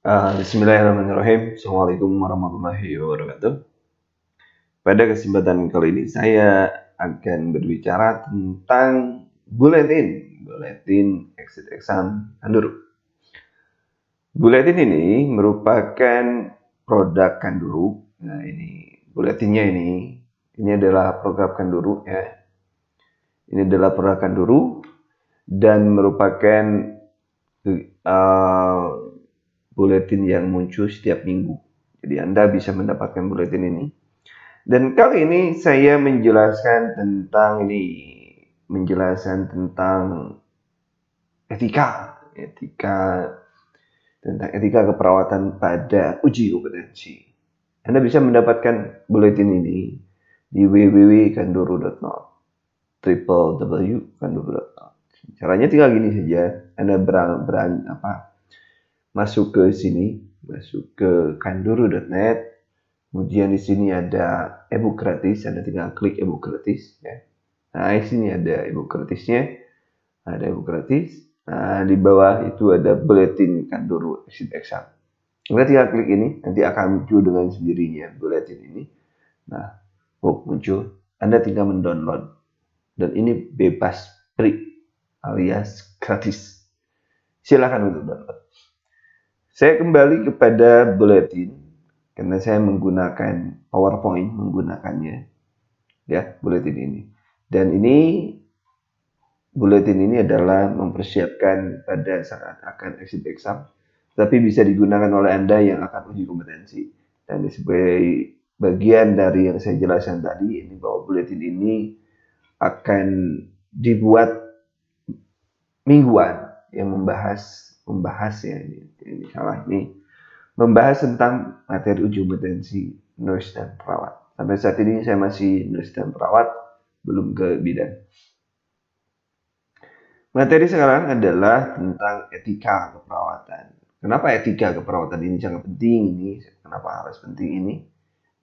Bismillahirrahmanirrahim. Assalamualaikum warahmatullahi wabarakatuh. Pada kesempatan kali ini saya akan berbicara tentang buletin exit exam Kanduru. Buletin ini merupakan produk Kanduru. Nah, ini buletinnya ini adalah program Kanduru ya. Ini adalah produk Kanduru dan merupakan buletin yang muncul setiap minggu. Jadi Anda bisa mendapatkan buletin ini. Dan kali ini saya menjelaskan tentang etika keperawatan pada uji kompetensi. Anda bisa mendapatkan buletin ini di www.kanduru.not, www.kanduru.not. Caranya tinggal gini saja, Anda masuk ke sini, masuk ke kanduru.net. Kemudian di sini ada ebook gratis, Anda tinggal klik ebook gratis ya. Nah, di sini ada ebook gratisnya. Ada ebook gratis. Nah, di bawah itu ada buletin Kanduru exit exam. Anda tinggal klik ini, nanti akan muncul dengan sendirinya buletin ini. Nah, muncul. Anda tinggal mendownload. Dan ini bebas, free alias gratis. Silakan untuk download. Saya kembali kepada buletin karena saya menggunakan PowerPoint menggunakannya ya, buletin ini. Dan buletin ini adalah mempersiapkan pada saat akan exit exam, tapi bisa digunakan oleh Anda yang akan uji kompetensi. Dan sebagai bagian dari yang saya jelaskan tadi, ini bahwa buletin ini akan dibuat mingguan yang membahas ya ini salah ini. Membahas tentang materi uji kompetensi nurse dan perawat. Sampai saat ini saya masih nurse dan perawat, belum ke bidan. Materi sekarang adalah tentang etika keperawatan. Kenapa etika keperawatan ini sangat penting Kenapa harus penting ini?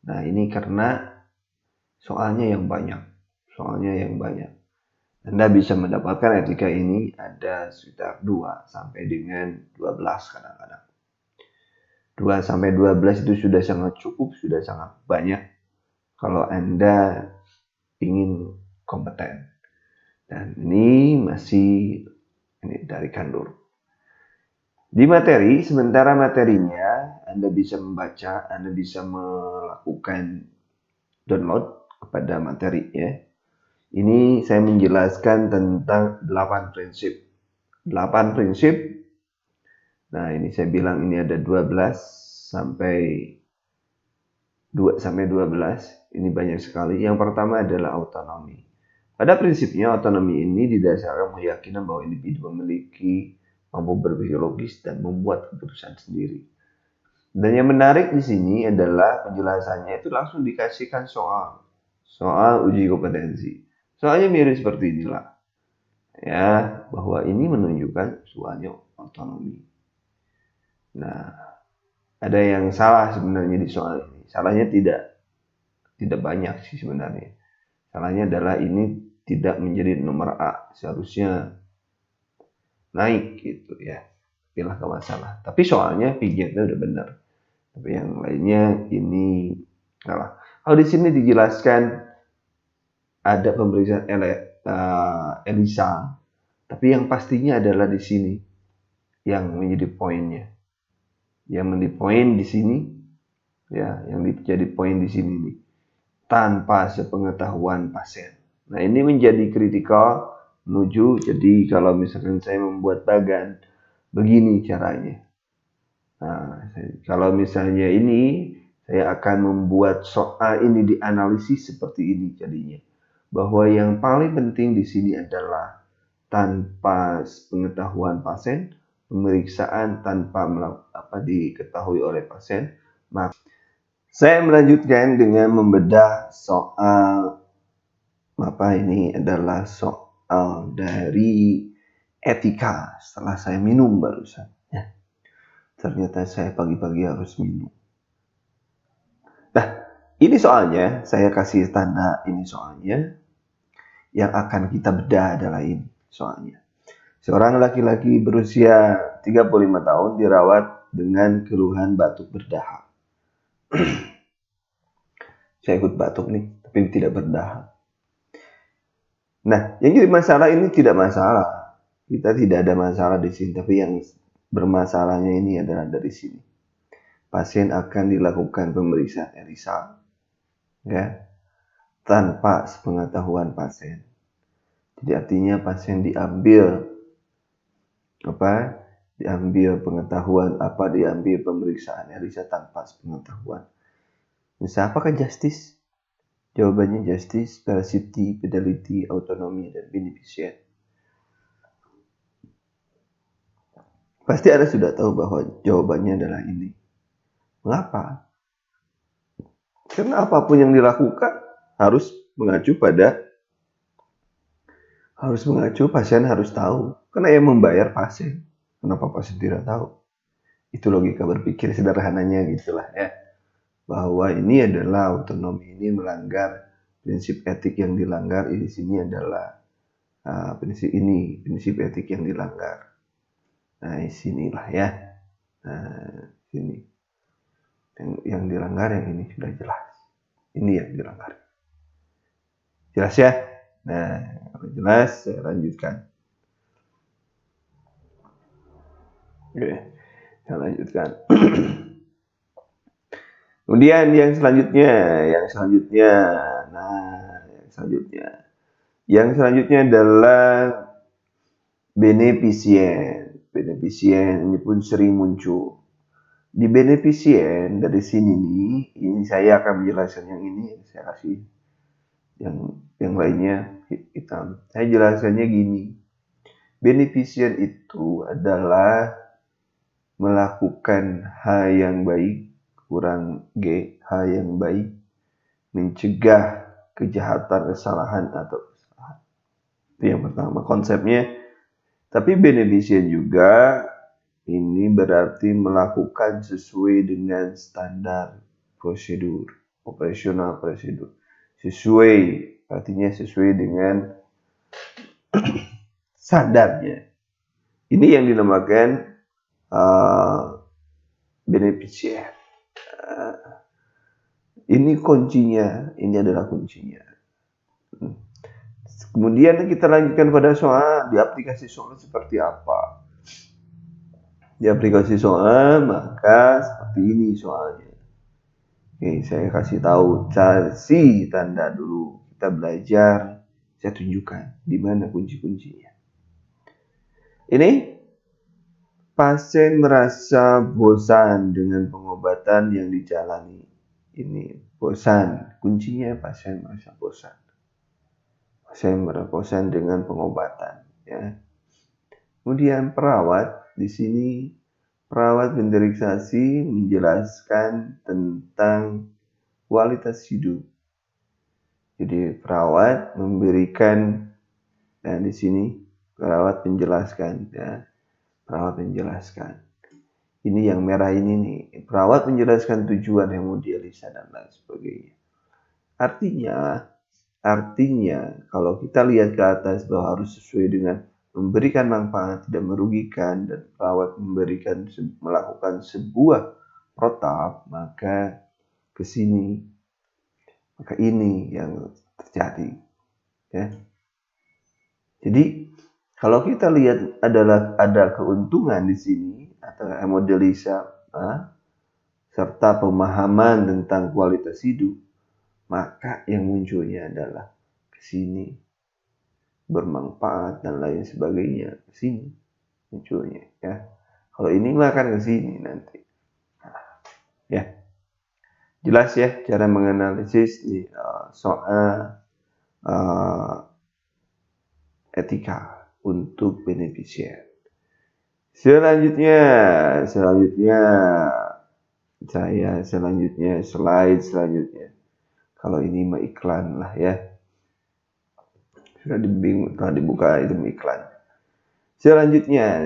Nah, ini karena soalnya yang banyak. Anda bisa mendapatkan etika ini ada sekitar 2 sampai dengan 12 kadang-kadang. 2 sampai 12 itu sudah sangat cukup, sudah sangat banyak kalau Anda ingin kompeten. Dan ini masih dari Kanduru. Di materi, sementara materinya Anda bisa membaca, Anda bisa melakukan download kepada materinya. Ini saya menjelaskan tentang 8 prinsip. 8 prinsip. Nah, ini saya bilang ini ada 12 sampai 12. Ini banyak sekali. Yang pertama adalah autonomi. Pada prinsipnya autonomi ini didasarkan keyakinan bahwa individu memiliki mampu berpikir logis dan membuat keputusan sendiri. Dan yang menarik di sini adalah penjelasannya itu langsung dikasihkan soal uji kompetensi. Soalnya mirip seperti inilah. Ya, bahwa ini menunjukkan soalnya otonomi. Nah, ada yang salah sebenarnya di soal ini. Salahnya tidak banyak sih sebenarnya. Salahnya adalah ini tidak menjadi nomor A. Seharusnya naik gitu ya. Itulah masalah. Tapi soalnya pijatnya udah benar. Tapi yang lainnya ini salah. Kalau di sini dijelaskan ada pemeriksaan ELISA, tapi yang pastinya adalah di sini yang menjadi poinnya. Yang menjadi poin di sini, ya, yang menjadi poin di sini nih, tanpa sepengetahuan pasien. Nah, ini menjadi kritikal menuju. Jadi kalau misalkan saya membuat bagan, begini caranya. Nah, kalau misalnya ini saya akan membuat soal ini dianalisis seperti ini jadinya. Bahwa yang paling penting di sini adalah tanpa pengetahuan pasien, pemeriksaan tanpa diketahui oleh pasien. Maka saya melanjutkan dengan membedah soal ini adalah soal dari etika setelah saya minum barusan. Ya. Ternyata saya pagi-pagi harus minum. Nah, ini soalnya, saya kasih tanda ini soalnya. Yang akan kita bedah adalah ini soalnya. Seorang laki-laki berusia 35 tahun dirawat dengan keluhan batuk berdahak. Saya ikut batuk nih, tapi tidak berdahak. Nah, yang jadi masalah ini tidak masalah. Kita tidak ada masalah di sini, tapi yang bermasalahnya ini adalah dari sini. Pasien akan dilakukan pemeriksaan ELISA, ya, tanpa sepengetahuan pasien. Jadi artinya pasien diambil pengetahuan diambil pemeriksaan ELISA tanpa sepengetahuan. Misal apakah justice? Jawabannya justice, veracity, fidelity, autonomy, dan beneficent. Pasti Anda sudah tahu bahwa jawabannya adalah ini. Mengapa? Karena apapun yang dilakukan harus mengacu pasien harus tahu. Karena yang membayar pasien. Kenapa pasien tidak tahu? Itu logika berpikir sederhananya gitulah ya. Bahwa ini adalah autonomi, ini melanggar prinsip etik yang dilanggar. Di sini adalah prinsip etik yang dilanggar. Nah, sinilah ya. Nah, sini. Yang dilanggar yang ini sudah jelas. Ini yang dilanggar. Jelas ya? Nah, kalau jelas saya lanjutkan. Oke, saya lanjutkan. Kemudian yang selanjutnya adalah beneficient. Beneficient ini pun sering muncul. Di beneficient dari sini nih, ini saya akan menjelaskan yang ini, saya kasih yang lainnya hitam. Saya jelaskannya gini. Beneficient itu adalah melakukan hal yang baik, kurang G, hal yang baik, mencegah kejahatan, kesalahan atau kesalahan. Itu yang pertama konsepnya. Tapi beneficent juga ini berarti melakukan sesuai dengan standar prosedur, operasional prosedur. Sesuai, artinya sesuai dengan standarnya. Ini yang dinamakan beneficent. Ini kuncinya, ini adalah kuncinya. Kemudian kita lanjutkan pada soal, di aplikasi soal seperti apa? Di aplikasi soal maka seperti ini soalnya. Oke, saya kasih tahu, kasih tanda dulu. Kita belajar, saya tunjukkan di mana kunci-kuncinya. Ini pasien merasa bosan dengan pengobatan yang dijalani. Ini bosan, kuncinya pasien merasa bosan. Pasien merasa bosan dengan pengobatan, ya. Kemudian perawat di sini, perawat menderiksasi menjelaskan tentang kualitas hidup. Jadi perawat memberikan, dan di sini perawat menjelaskan, ya. Perawat menjelaskan. Ini yang merah ini nih, perawat menjelaskan tujuan hemodialisa dan lain sebagainya. Artinya kalau kita lihat ke atas bahwa harus sesuai dengan memberikan manfaat, tidak merugikan, dan perawat melakukan sebuah protap, maka ini yang terjadi, ya. Jadi kalau kita lihat ada keuntungan di sini atau hemodialisa serta pemahaman tentang kualitas hidup, maka yang munculnya adalah kesini bermanfaat dan lain sebagainya, kesini munculnya, ya. Kalau ini makan kesini nanti, ya. Jelas ya cara menganalisis di soal etika untuk beneficient. Selanjutnya slide selanjutnya. Kalau ini mah iklan lah ya. Sudah dibuka itu iklan.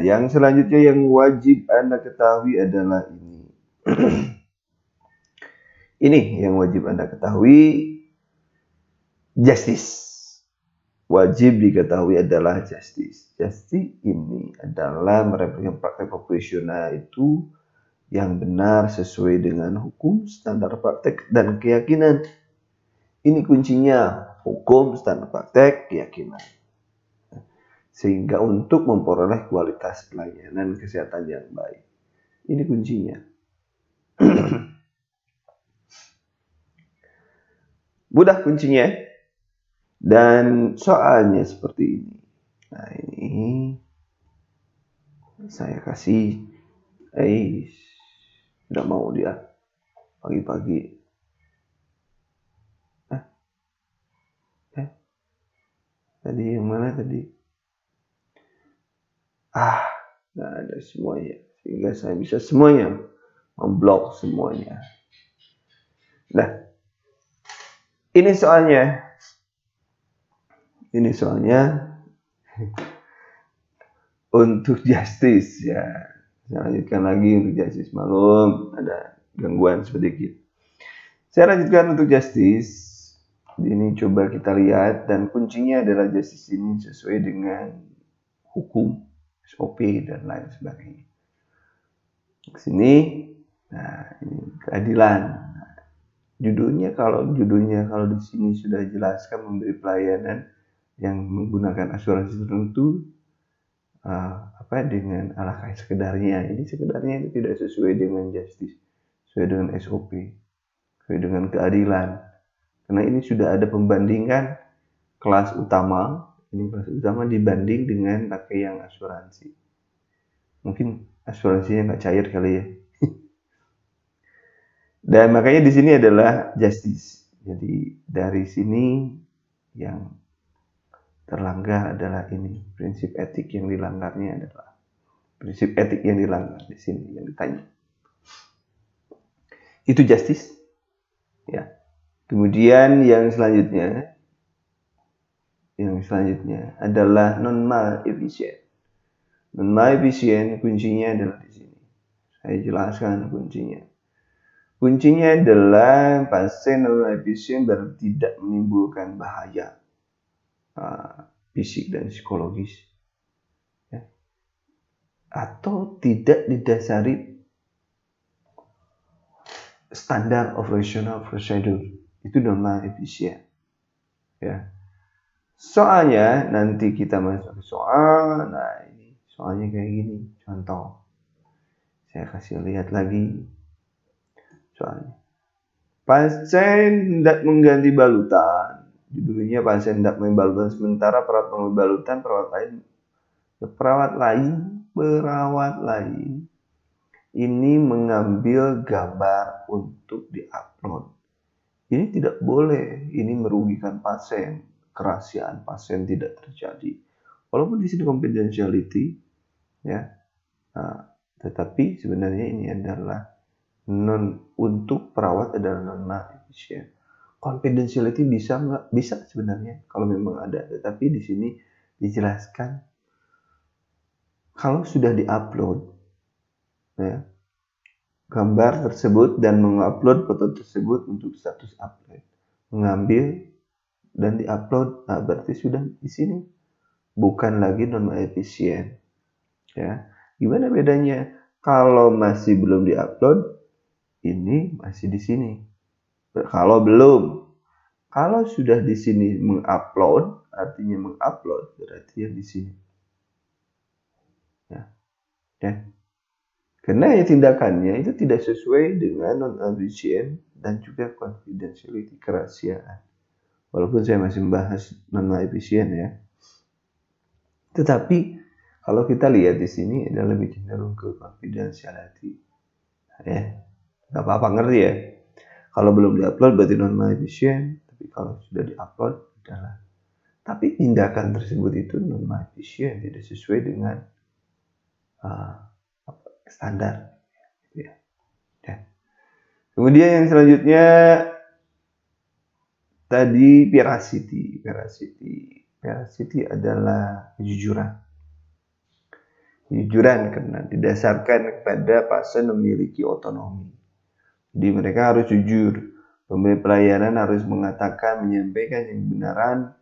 Yang selanjutnya yang wajib Anda ketahui adalah ini. Ini yang wajib Anda ketahui, justice. Wajib diketahui adalah justice. Justice ini adalah mereplikasi praktek profesional itu yang benar sesuai dengan hukum, standar praktek, dan keyakinan. Ini kuncinya, hukum, standar praktek, keyakinan. Sehingga untuk memperoleh kualitas pelayanan kesehatan yang baik. Ini kuncinya. Mudah kuncinya. Dan soalnya seperti ini. Nah ini saya kasih. Tidak mau dia pagi-pagi. Tadi yang mana tadi? Nggak ada semuanya. Sehingga saya bisa semuanya memblok semuanya. Nah, ini soalnya. Untuk justice ya. Saya lanjutkan lagi untuk justice. Malum ada gangguan sedikit. Saya lanjutkan untuk justice. Ini coba kita lihat, dan kuncinya adalah justice ini sesuai dengan hukum, SOP dan lain sebagainya. Di sini, nah ini keadilan. Judulnya kalau di sini sudah jelaskan memberi pelayanan yang menggunakan asuransi tertentu, dengan ala sekedarnya. Ini sekedarnya itu tidak sesuai dengan justice, sesuai dengan SOP, sesuai dengan keadilan. Karena ini sudah ada pembandingan kelas utama dibanding dengan pakai yang asuransi. Mungkin asuransinya nggak cair kali ya. Dan makanya di sini adalah justice. Jadi dari sini yang terlanggar adalah ini, prinsip etik yang dilanggarnya adalah prinsip etik yang dilanggar di sini yang ditanya. Itu justice. Ya. Kemudian yang selanjutnya adalah non-malefisien. Non-malefisien kuncinya adalah di sini. Saya jelaskan kuncinya. Kuncinya adalah pasien non-malefisien tidak menimbulkan bahaya fisik dan psikologis, ya. Atau tidak didasari standar operational procedure. Itu non-malefisien, ya. Soalnya nanti kita masuk ke soal. Nah ini soalnya kayak gini. Contoh, saya kasih lihat lagi soalnya. Pasien hendak mengganti balutan. Judulnya pasien hendak mengganti balutan, sementara perawat lain ini mengambil gambar untuk diupload. Ini tidak boleh. Ini merugikan pasien. Kerahasiaan pasien tidak terjadi. Walaupun di sini confidentiality, ya, tetapi sebenarnya ini adalah untuk perawat adalah non-malefisien. Confidentiality bisa nggak? Bisa sebenarnya kalau memang ada, tetapi di sini dijelaskan kalau sudah diupload, ya, gambar tersebut dan mengupload foto tersebut untuk status upload, mengambil dan diupload, berarti sudah di sini bukan lagi non-efisien, ya. Gimana bedanya? Kalau masih belum diupload, ini masih di sini. Kalau belum, kalau sudah di sini mengupload, artinya mengupload berarti yang di sini, ya. Karena ya tindakannya itu tidak sesuai dengan non-efisien dan juga confidentiality, kerahasiaan. Walaupun saya masih membahas non-efisien, ya. Tetapi kalau kita lihat di sini adalah lebih cenderung ke confidentiality, ya. Gak apa-apa, ngerti ya. Kalau belum diupload berarti non-efisien, tapi kalau sudah diupload adalah. Tapi tindakan tersebut itu non-efisien, tidak sesuai dengan standar, ya. Kemudian yang selanjutnya tadi veracity. Veracity adalah kejujuran karena didasarkan kepada pasien memiliki otonomi. Jadi mereka harus jujur. Pemberi pelayanan harus menyampaikan yang kebenaran,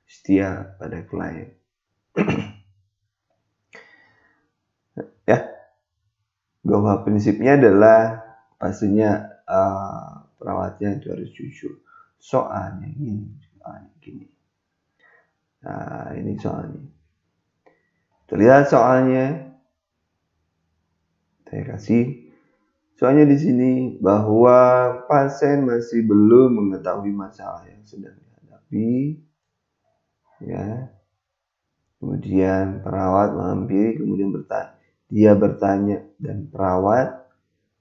setia pada klien. Ya. bahwa prinsipnya adalah pastinya perawatnya itu harus jujur. Soalnya gini. Nah, ini soalnya. Terlihat soalnya. Saya kasih. Soalnya di sini bahwa pasien masih belum mengetahui masalah yang sedang dihadapi. Ya. Kemudian perawat menghampiri, kemudian dia bertanya dan perawat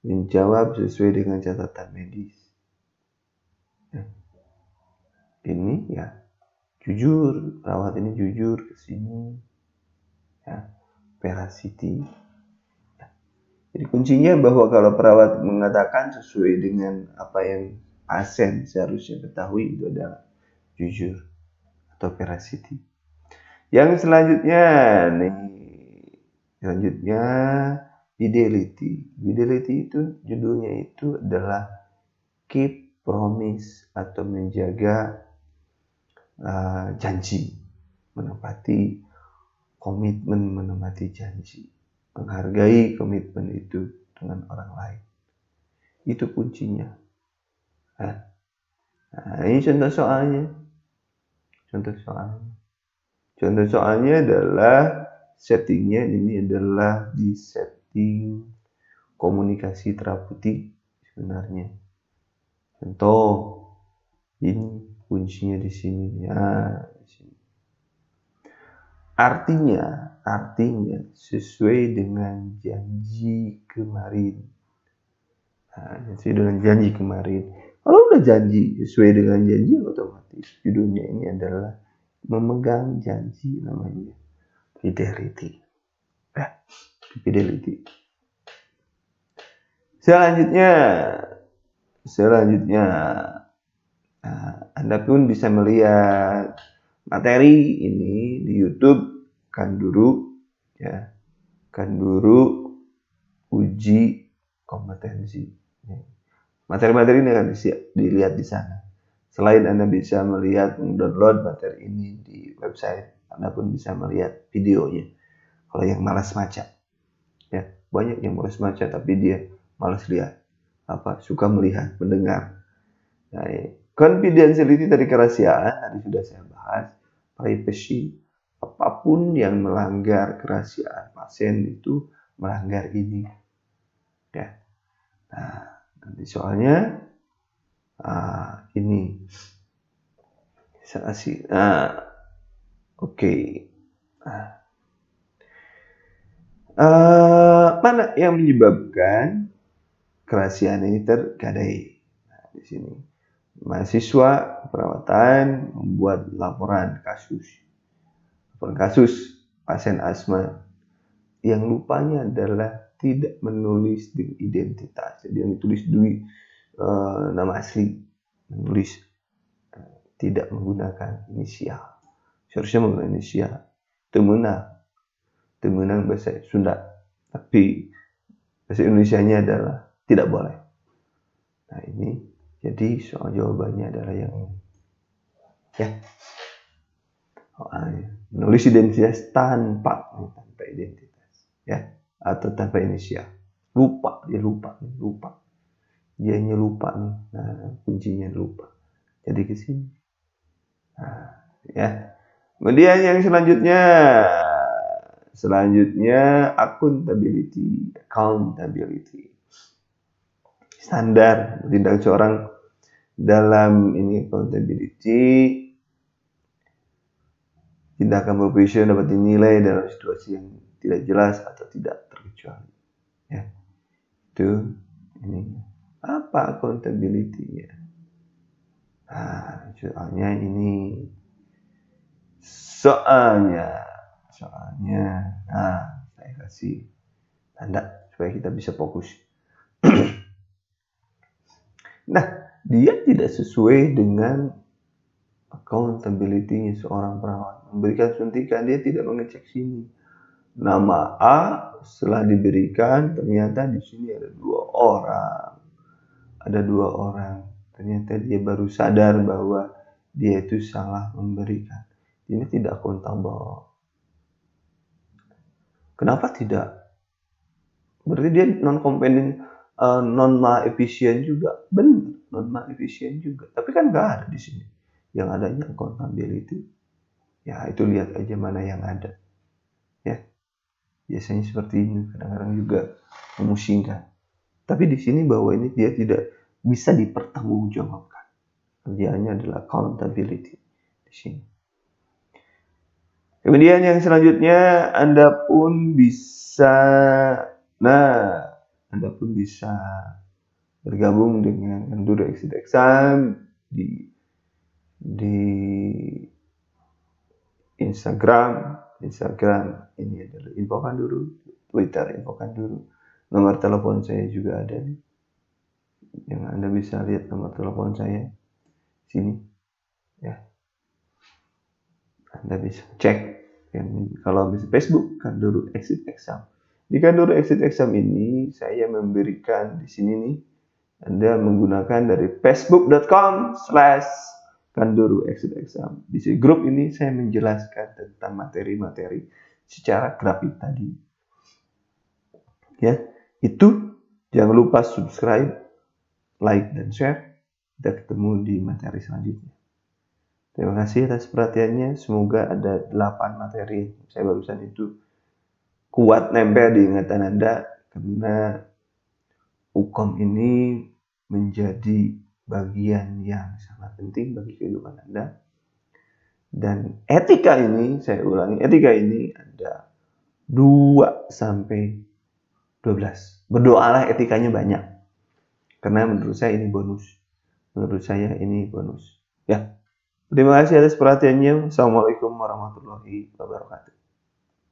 menjawab sesuai dengan catatan medis. Ini ya jujur, perawat ini jujur ke sini, ya, veracity. Jadi kuncinya bahwa kalau perawat mengatakan sesuai dengan apa yang pasien seharusnya ketahui, itu adalah jujur atau veracity. Yang selanjutnya fidelity. Fidelity itu judulnya itu adalah keep promise atau menjaga janji, menepati komitmen, menepati janji, menghargai komitmen itu dengan orang lain. Itu kuncinya. Nah, ini contoh soalnya. Contoh soalnya adalah settingnya ini adalah di setting komunikasi terapeutik sebenarnya. Contoh, ini kuncinya di sini ya. Artinya sesuai dengan janji kemarin. Nah, sesuai dengan janji kemarin. Kalau udah janji sesuai dengan janji, otomatis judulnya ini adalah memegang janji, namanya fidelity. Fidelity. Selanjutnya Anda pun bisa melihat materi ini di YouTube Kanduru, ya. Kanduru uji kompetensi. Materi-materi ini akan dilihat di sana. Selain Anda bisa melihat mendownload materi ini di website, Anda pun bisa melihat videonya. Kalau yang malas baca, ya banyak yang malas baca tapi dia malas lihat, suka melihat, mendengar. Nah, confidentiality tadi kerahasiaan tadi sudah saya bahas. Privacy, apapun yang melanggar kerahasiaan pasien itu melanggar ini. Ya. Nah, nanti soalnya ini saya kasih. Oke. Mana yang menyebabkan kerahasiaan ini tergadai? Nah, di sini mahasiswa perawatan membuat laporan kasus pasien asma yang lupanya adalah tidak menulis identitas. Jadi yang ditulis nama asli, menulis tidak menggunakan inisial. Seharusnya menggunakan inisial. Temenang bahasa Sunda, tapi bahasa Indonesianya adalah tidak boleh. Nah, ini jadi soal jawabannya adalah yang ini. Ya. Menulis identitas tanpa identitas, ya, atau tanpa inisial. Dia lupa. Dianya lupa nih. Nah, kuncinya lupa. Jadi ke sini. Nah, ya. Kemudian yang selanjutnya accountability. Standar tindak seorang dalam ini accountability. Tindakan profesional dapat dinilai dalam situasi yang tidak jelas atau tidak terkecuali. Ya. Itu ini. Apa accountability-nya? Nah, soalnya saya kasih tanda supaya kita bisa fokus. Nah, dia tidak sesuai dengan accountability-nya seorang perawat. Memberikan suntikan, dia tidak mengecek sini. Nama A setelah diberikan, ternyata di sini ada dua orang. Ternyata dia baru sadar bahwa dia itu salah memberikan. Ini tidak akuntabel. Kenapa tidak Berarti dia non efisien juga. Benar, non efisien juga. Tapi kan nggak ada di sini. Yang adanya accountability. Ya itu lihat aja mana yang ada. Ya, biasanya seperti ini. Kadang-kadang juga memusingkan. Tapi di sini bahwa ini dia tidak bisa dipertanggungjawabkan. Kerjaannya adalah accountability di sini. Kemudian yang selanjutnya Anda pun bisa bergabung dengan Enduro Exit Exam di Instagram ini adalah infokan dulu, Twitter infokan dulu. Nomor telepon saya juga ada nih, yang Anda bisa lihat nomor telepon saya sini ya. Anda bisa cek kalau bisa Facebook Kanduru Exit Exam. Di Kanduru Exit Exam ini saya memberikan di sini nih, Anda menggunakan dari facebook.com/Kanduru Exit Exam. Di grup ini saya menjelaskan tentang materi-materi secara grafik tadi. Ya, itu jangan lupa subscribe, like dan share. Kita ketemu di materi selanjutnya. Terima kasih atas perhatiannya. Semoga ada 8 materi saya barusan itu kuat nempel di ingatan Anda, karena hukum ini menjadi bagian yang sangat penting bagi kehidupan Anda. Dan etika ini, saya ulangi, etika ini ada 2-12. Berdoalah etikanya banyak. Karena menurut saya ini bonus. Ya. Terima kasih atas perhatiannya. Assalamualaikum warahmatullahi wabarakatuh.